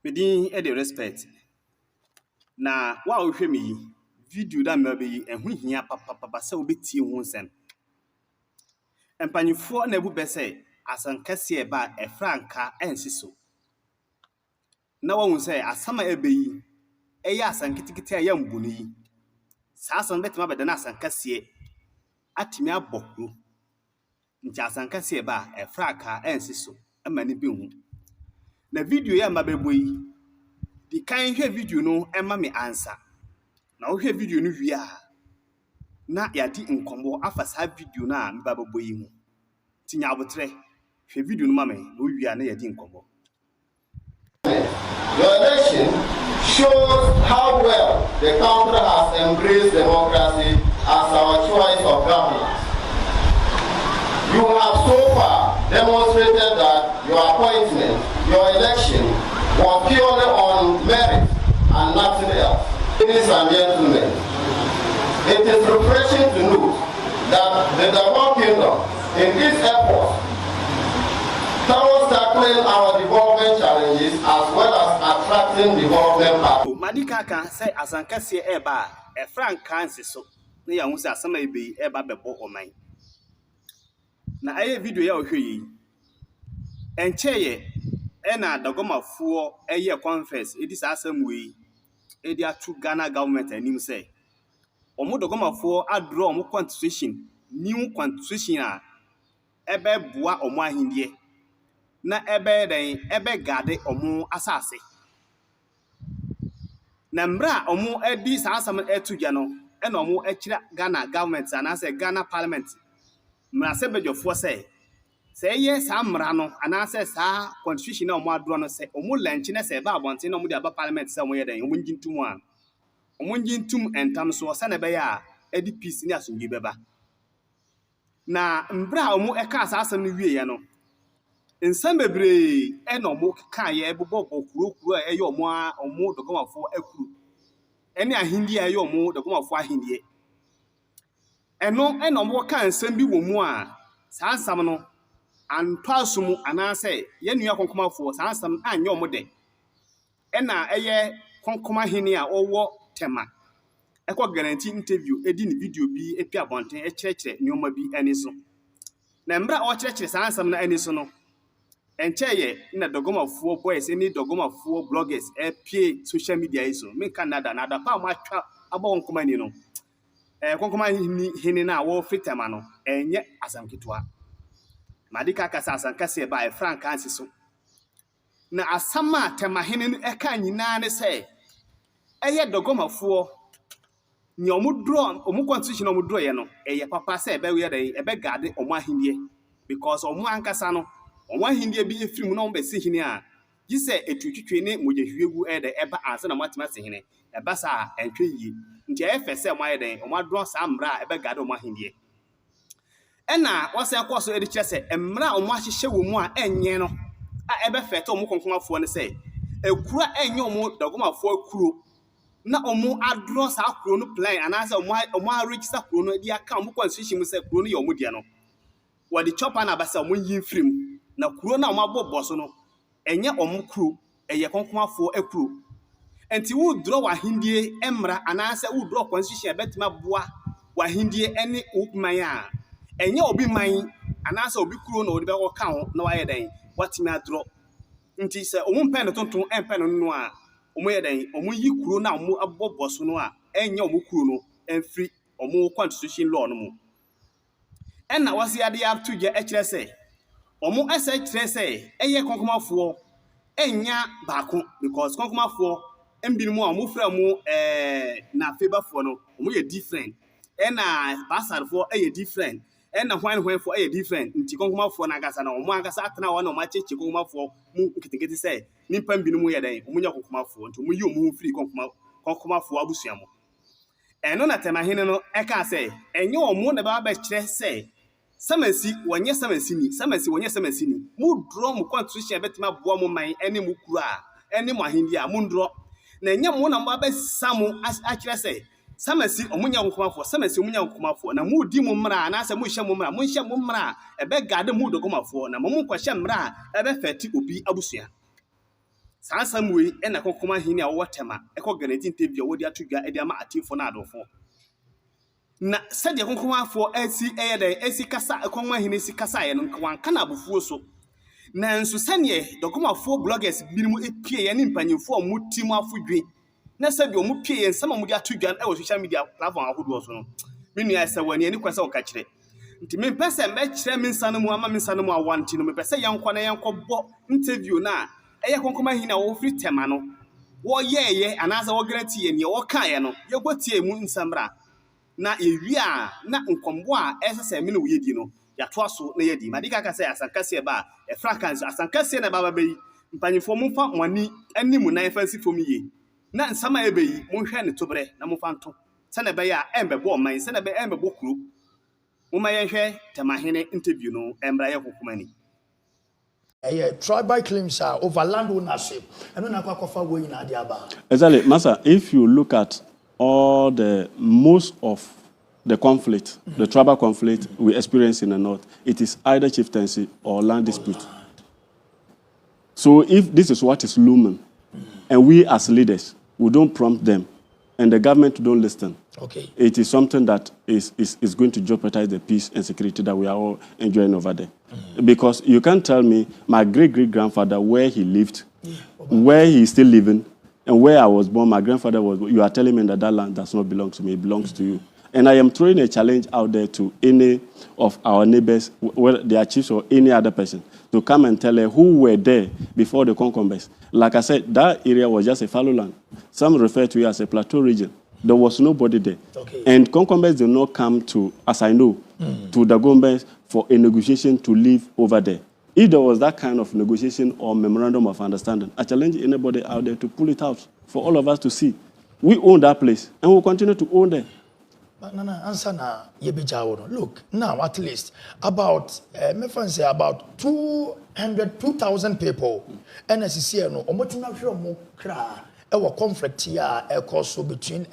Medin e de respect. Na wa wo hwɛ me yi video da mba be yi ɛho hia papa sɛ obetie ho nsɛm. Empanyifo na ebu bɛ sɛ asankɛse e ba efranka ensi so. Na wo hu sɛ asama ebe yi ɛyɛ asanketekete a yɛ mbunu yi. Saa asan betema bɛda na asankɛse atimi abɔkro. Nti asankɛse e ba efranka ensi so ama ni behu. Na video ya mba bebo yi di kan hwɛ video no ɛma me ansa. Na wo hwɛ video no wie a na yadi nkombo afa saa video na mba bebo yi mu. Tinya abotre hwɛ video no ma me wo wie a na yadi nkombo. Your election shows how well the country has embraced democracy as our choice of governance. You have so far demonstrated that your appointment, your election, was purely on merit and nothing else. Ladies and gentlemen, it is refreshing to note that the Dongombas Kingdom, in its efforts towards tackling our development challenges as well as attracting development partners. Madika kan say asankase eba efranka nsi so na ya hu say asama ebe eba bebo oman. Na aye video ya ohwe yi encheye na Dongombafo eye conference edi sa asam we edi atu Ghana government anim say omo Dongombafo adro omo constitution new constitution a ebe boa omo ahindie na ebe den ebe gade omo asase na mbra omo edi sa asam etuja no na omo ekira Ghana government ana say Ghana parliament mra se bedwofo say ye sa mra no ana say sa constitution na omo adro no say omo lanchi na say ba abonte na omo di aba parliament say omo ye den omo njintum a omo njintum entam so sa na be ya edi peace ni asomdwe beba na mbra omo eka sa asam no wie ye no nsam bebre na omo ka ye ebobọ kuro eye omo Dongombafo akuru ene ahindie eye omo Dongombafo ahindie eno na omo ka nsam bi wo mu a sa asam no anto asum ana say ye nua Konkonbafo sa asam anye omo de ena eye Konkoma hini a owo tema eko guarantee interview edi ni video bi epi abonten ekyerɛkyerɛ nyoma bi ani so na mbra o kyerɛkyerɛ sa asam na ani so no encheye na Dongombafo boys ni Dongombafo bloggers epie social media iso me Canada na da pa ma atwa aba Konkoma ni no Konkoma hini na wo fitema no enye asamketwa madika kasa asankase ba franka ansi so na asama tema hini no eka nyina ne se eye Dongombafo ni omu constitution omu draw ye no eye papa se ebe we dey ebe gade omu ahindie because omu ankasa no omu ahindie bi efiri na omu be se hini a gise etwetwetwe ne mogehwiegu ede eba ansa na matima se hini eba sa entwe yi nti efe se omu ayeden omu adro sa mra ebe gade omu ahindie ena wose ekwoso edi kire se emra omu ahyehye wo mu a enye no a ebe fete omu Konkonbafo ne se ekura enye omu Dongombafo akuro na omu adro sa akuro no plan anase omu register akuro no di aka omu constitution mu se akuro no ye omu dia no wodi chopa na basa omu yin firim na akuro na omu abobo so no enye omu kuro eye Konkonbafo akuro enti wo draw wa hindie emra anase wo draw constitution betima boa wa hindie ene ukman a enye obi man anase obi kuro na odi be ko ka ho na wa ye den watimi adro nti se omu pen no tonton empen no no a omu ye den omu yi kuro na omu abobo so no a enye omu kuro no enfri omu constitution law no mu enna wase ade ya to je ekire se omu ese kire se eye Konkonbafo enya baako because Konkonbafo embinimu a omu fra mu na favorfo no omu ye different enna basarfo eye different enna hwanhwanfo eye different nti Konkonbafo na agasa na omu agasa atena wa na omu acheche Konkonbafo mu nketenkete se nimpa mbinimu ye den omu nya Konkonbafo nti omu yi omu free Konkonbafo abusuamo eno na tema hene no eka se enye omu na ba ba kire se samasi wonye samasi ni mu draw mu constitution betima boa mu man ene mu kura ene mu ahindi a mu ndro na enye mu na ba samu akire se samasi omunya Konkonbafo samasi omunya Konkonbafo na mu di mu mra na se mu hye mu mra ebe gade mu Dongombafo na mu kwahye mra ebe feti obi abusua Sansam we and a Konkoma Hina or Watema, a cognating interview with the Atuga Ediama Atifonado for. Na said the Konkoma for LCA, the AC Casa, a Koma Hinesi Casa, and Kwan Canabu Fuso. Nanso sɛnye dɔkɔma fo bloggers binom epie yɛ ne mpanyimfo a mutim afodwe na sɛ bi omu pie yɛ nsɛm a mu de ato dwan ɛwɔ social media platform ahodoɔ so no me nua sɛ wani ani kwasɛ ɔka kyerɛ nti me pɛ sɛ mɛkyerɛ me nsa no mu ama me nsa no mu awanti no me pɛ sɛ yɛnkɔ na yɛnkɔ interview na ɛyɛ konkoma hin na wo free tema no wo yɛyɛ anaasɛ wo guarantee yɛ ne wo kaayɛ no yɛkɔtie mu nsamra na ewi a na nkɔmbo a ɛsɛ sɛ me no wo yɛdi no yɛatoa so na yɛdi madika ka sɛ asankase ba efrakanso asankase na baba bɛyi mpanyimfo mo fa mwani animu na fancy fom yie na nsama ebeyi mo hwɛ ne tobrɛ na mo fa nto sɛ na bɛyɛ a ɛmbɛbɔ ɔman sɛ na bɛ ɛmbɛbɔ kuro mo ma yɛhwɛ temahene interview no ɛmbra yɛ kokomani tribal claims are over land ownership and when akwakofa go in adiaba. Exactly, Master, if you look at all the most of the conflict, the tribal conflict we experience in the north, it is either chieftaincy or land dispute. So if this is what is looming, and we as leaders, we don't prompt them, and the government don't listen, it is something that is going to jeopardize the peace and security that we are all enjoying over there. Because you can't tell me my great-great-grandfather where he lived, where he is still living, and where I was born, my grandfather was born. You are telling me that that land does not belong to me, it belongs to you. And I am throwing a challenge out there to any of our neighbors, whether they are chiefs or any other person, to come and tell her who were there before the Konkonbas. Like I said, that area was just a fallow land. Some refer to it as a plateau region. There was nobody there. And Konkonbas did not come to, as I know, to Dongombas for a negotiation to live over there. If there was that kind of negotiation or memorandum of understanding, I challenge anybody out there to pull it out for all of us to see. We own that place, and we'll continue to own them. Nana, answer na yebijawo. Look, now at least about, me say about 2,000 people. NSCC no, omotima hwe mo kra. Ewa conflict here, so between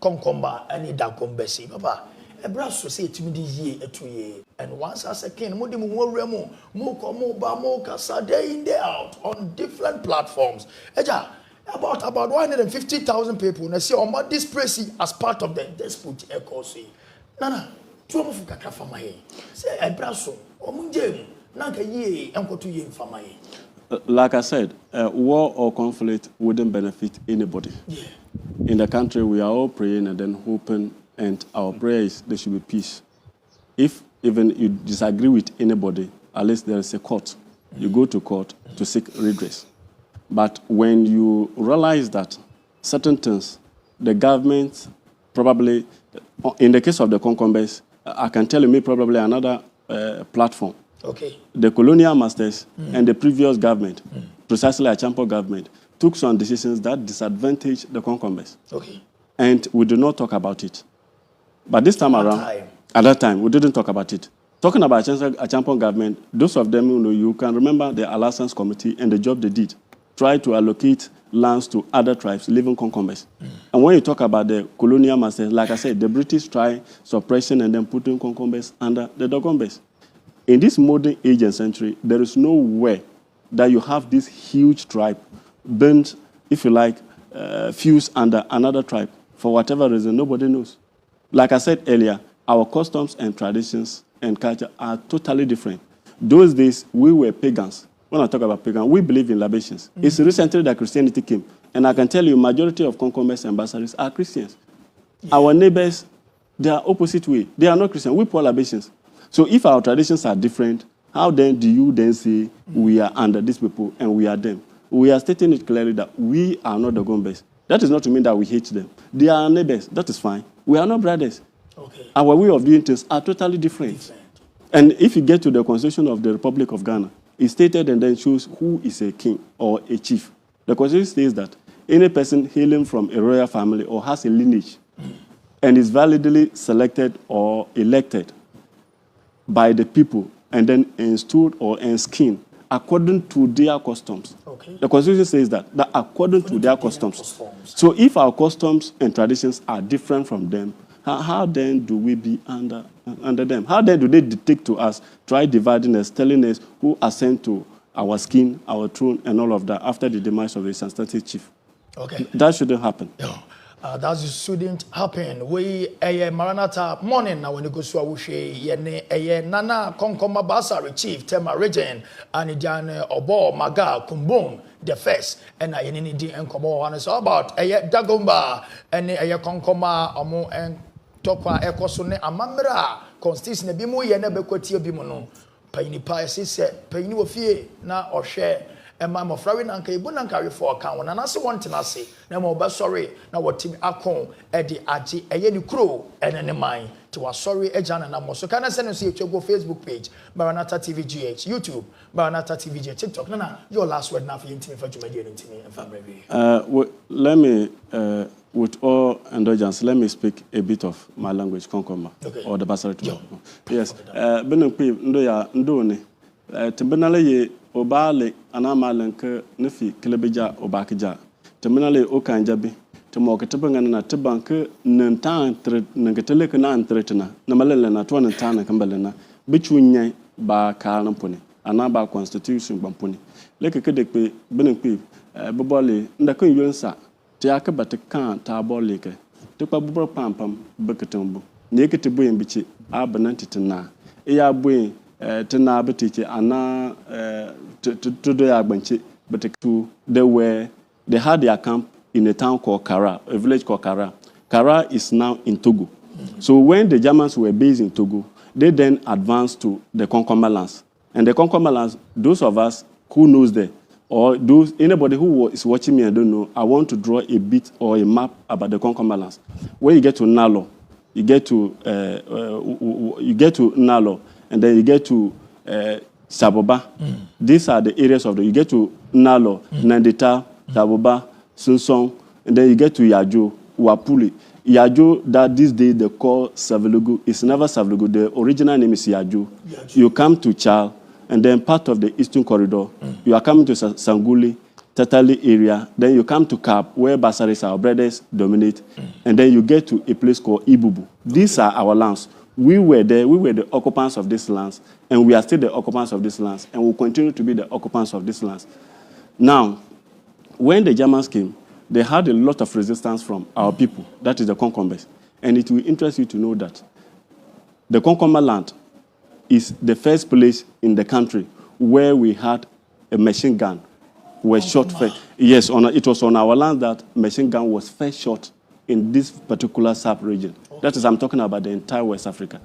Konkonbas and Dongombas. Papa, ebra so say it me di ye etu ye. And once as a king, mo di mo remo, mo ko mo ba mo kasa day in day out on different platforms. Eja. About 150,000 people. And I say, oh, this pressy as part of the dispute. Nana, two of Kaka for my say, I brasso, or Munjem, Nanka ye, Uncle to ye for my. Like I said, war or conflict wouldn't benefit anybody. Yeah. In the country, we are all praying and then hoping, and our prayer is there should be peace. If even you disagree with anybody, at least there is a court. You go to court to seek redress. But when you realize that certain things, the government probably, in the case of the Konkonbas, I can tell you probably another platform. The colonial masters and the previous government, precisely a Champo government, took some decisions that disadvantaged the Konkonbas. And we did not talk about it. But this time around, at that time, we didn't talk about it. Talking about a Champo government, those of them, you can remember the Alliance Committee and the job they did. Try to allocate lands to other tribes living Konkonbas. And when you talk about the colonial masters, like I said, the British tried suppression and then putting Konkonbas under the Dongombas. In this modern age and century, there is no way that you have this huge tribe burnt, if you like, fused under another tribe. For whatever reason, nobody knows. Like I said earlier, our customs and traditions and culture are totally different. Those days, we were pagans. When I talk about pagan, we believe in libations. It's recently that Christianity came. And I can tell you, majority of Konkonbas ambassadors are Christians. Our neighbors, they are opposite way. They are not Christian. We pour libations. So if our traditions are different, how then do you then say we are under these people and we are them? We are stating it clearly that we are not the Dongombas. That is not to mean that we hate them. They are our neighbors. That is fine. We are not brothers. Our way of doing things are totally different. And if you get to the Constitution of the Republic of Ghana, it stated and then shows who is a king or a chief. The Constitution says that any person hailing from a royal family or has a lineage and is validly selected or elected by the people and then installed or enskinned according to their customs. The Constitution says that according to their customs. So if our customs and traditions are different from them, how then do we be under them? How then do they dictate to us, try dividing us, telling us who assent to our skin, our throne, and all of that after the demise of the substantive chief. Okay. That shouldn't happen. Yeah. That shouldn't happen. We Maranatha morning now when you go to Awushe, Nana Konkonbas Chief, Tema Region, and Ijan Obo Maga Kumbum, the first, and I need and Komo, and it's all about Dagomba, and Konkoma, Omo, and Topa Ekosune, Amambra, Constitution, Bimu, Yanabekoti Bimono, Paini Piasi said, Painu of Fie, na or share. And my friend and Kabun carry for account. And I also want to say, no more sorry, now what team Akon, Eddie Aji, a yeni crew, and any mind to a sorry, Ejan and Amos. So can I send you see your Facebook page, Maranatha TVGH, YouTube, Maranatha TVGH, TikTok. Nana, your last word now for you to me for Jumadia to me and family. Let me, with all indulgence, let me speak a bit of my language, Konkonbas, okay. Or the Basari. Yes, Benukpi, Ndoya, Ndone, Timbenale. Obale anamalenke nefi kilebeja obakija temenale okanjabi temoketebanga na tebanke nantan nangeteleke na antretna na malele na to nantan kambalena bichunya ba kalampone anaba constitution bampone lekeke benekpe bobole ndakon yonsa te akabate kan taboleke te kwa bobro pampam beketembu nekete boyen bichi abanantitena eya boyen tena betiche ana to do agbanche but they had their camp in a town called Kara, a village called Kara. Kara is now in Togo. So when the Germans were based in Togo, they then advanced to the Konkonbas lands. And the Konkonbas lands, those of us who knows there, or those anybody who is watching me, I don't know, I want to draw a bit or a map about the Konkonbas lands. When you get to Nalo, you get to Nalo, and then you get to Saboba. These are the areas of you get to Nalo, Nandita, Saboba, Sunsong, and then you get to Yajo, Wapuli. Yajo, that this day they call Savelugu, is never Savelugu. The original name is Yajo. You come to Chal, and then part of the Eastern Corridor. You are coming to Sanguli, Tatali area. Then you come to Cap, where Basaris, our brothers, dominate. And then you get to a place called Ibubu. These are our lands. We were there, we were the occupants of these lands, and we are still the occupants of these lands, and will continue to be the occupants of these lands. Now, when the Germans came, they had a lot of resistance from our people, that is the Konkonbas. And it will interest you to know that the Konkonbas land is the first place in the country where we had a machine gun, was shot first. Yes, it was on our land that machine gun was first shot in this particular sub-region. That is, I'm talking about the entire West Africa.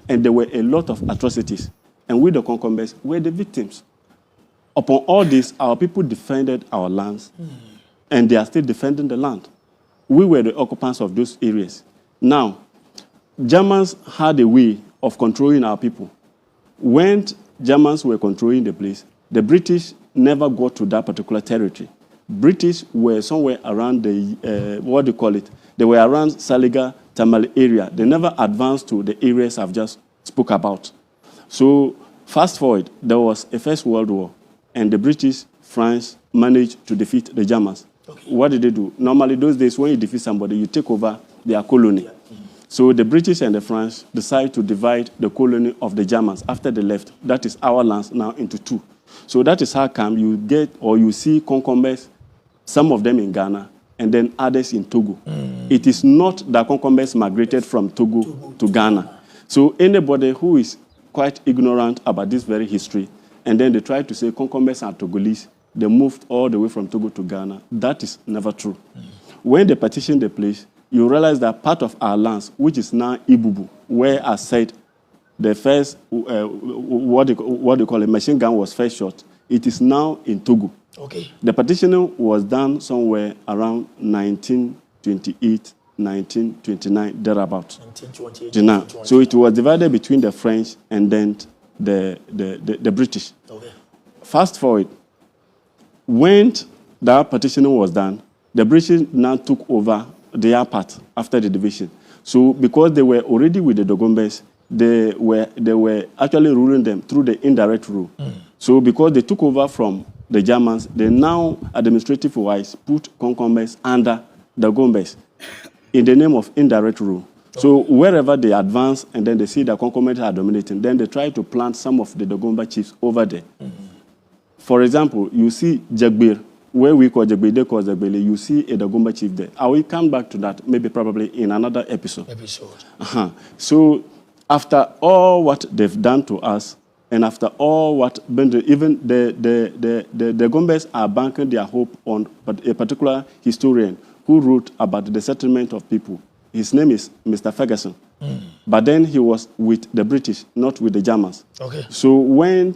And there were a lot of atrocities. And we, the Konkonbas, were the victims. Upon all this, our people defended our lands. And they are still defending the land. We were the occupants of those areas. Now, Germans had a way of controlling our people. When Germans were controlling the place, the British never got to that particular territory. British were somewhere around the, what do you call it? They were around Saliga, Tamale area. They never advanced to the areas I've just spoke about. So fast forward, there was a First World War, and the British, France managed to defeat the Germans. Okay. What did they do? Normally, those days, when you defeat somebody, you take over their colony. So the British and the French decided to divide the colony of the Germans after they left. That is our lands now into two. So that is how come you get, or you see Konkonbas, some of them in Ghana, and then others in Togo. It is not that Konkonbas migrated from Togo to Ghana. So anybody who is quite ignorant about this very history, and then they try to say Konkonbas are Togolese, they moved all the way from Togo to Ghana. That is never true. When they partitioned the place, you realize that part of our lands, which is now Ibubu, where I said the first, what they call a machine gun was first shot, it is now in Togo. Okay. The partitioning was done somewhere around 1928, 1929, thereabout. 1928. So it was divided between the French and then the British. Okay. Fast forward, when that partitioning was done, the British now took over their part after the division. So because they were already with the Dongombas, they were actually ruling them through the indirect rule. So because they took over from the Germans, they now, administrative-wise, put Konkonbas under the Dongombas in the name of indirect rule. So wherever they advance and then they see that Konkonbas are dominating, then they try to plant some of the Dongomba chiefs over there. For example, you see Jagbir, where we call Jagbir, they call Jagbele, you see a Dongomba chief there. I will come back to that maybe probably in another episode. So after all what they've done to us, and after all what even the Dongombas are banking their hope on a particular historian who wrote about the settlement of people. His name is Mr. Ferguson. But then he was with the British, not with the Germans. Okay. So when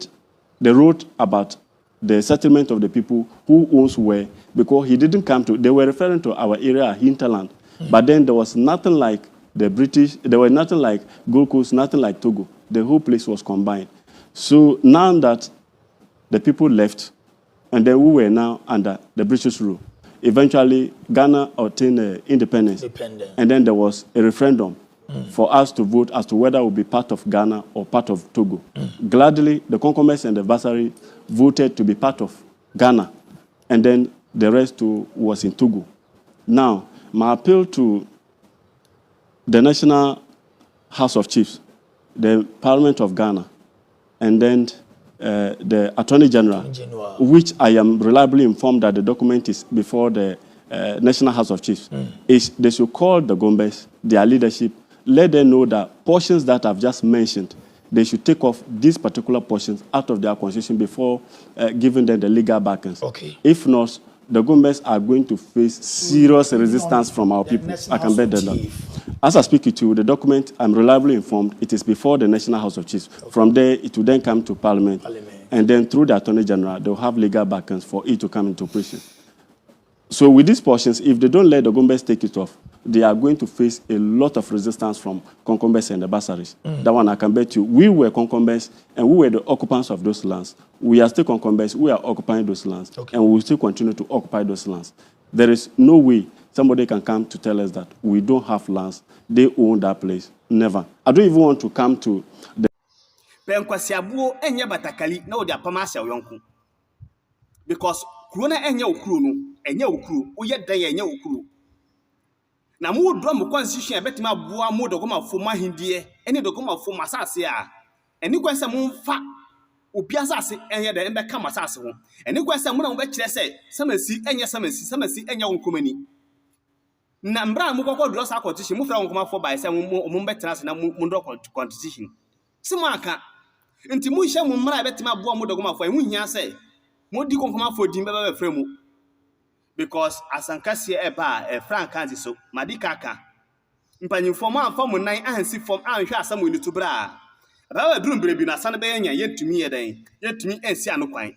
they wrote about the settlement of the people who owns where, because he didn't come to, they were referring to our area, hinterland. But then there was nothing like the British, there was nothing like Gold Coast, nothing like Togo. The whole place was combined. So now that the people left, and then we were now under the British rule, eventually Ghana obtained independence. And then there was a referendum for us to vote as to whether we'll be part of Ghana or part of Togo. Gladly, the Konkonbas and the Basari voted to be part of Ghana, and then the rest too was in Togo. Now, my appeal to the National House of Chiefs, the Parliament of Ghana, and then the Attorney General, which I am reliably informed that the document is before the National House of Chiefs, is they should call the Dongombas, their leadership, let them know that portions that I've just mentioned, they should take off these particular portions out of their constitution before giving them the legal backings. Okay. If not, the Dongombas are going to face serious resistance from our people. I can bet that down. As I speak to you, the document, I'm reliably informed, it is before the National House of Chiefs. Okay. From there, it will then come to Parliament. And then through the Attorney General, they'll have legal backings for it to come into operation. So with these portions, if they don't let the Dongombas take it off, they are going to face a lot of resistance from Konkonbas and the Basaris. That one I can bet you. We were Konkonbas and we were the occupants of those lands. We are still Konkonbas, we are occupying those lands. Okay. And we will still continue to occupy those lands. There is no way somebody can come to tell us that we don't have lands, they own that place. Never. I don't even want to come to the... Because Krona enya ukuru no, enya ukuru, uye daya enya ukuru. Na mu drum constitution ebetima boa mu dogoma fo mahindie, eni dogoma fo masase a. Eni kwanse mu mfa obi asase enye de embe ka masase ho. Eni kwanse mu na mu be kire se samasi enya wonkomani. Na mbra mu kokko dro sa constitution mu fra wonkoma fo bai se mu betra se na mu dro constitution. Simu aka. Nti mu hye mu mbra ebetima boa mu dogoma fo enhu hia se Modi Konkonbas for Dimba Fremu. Because as Ankasi eba Frank Kanzi so, Madikaka. Mpany former and form 9 and see from Ansha some will to bra. About a drum baby na Sanabaya, yet to me a day, yet to me and see no quine.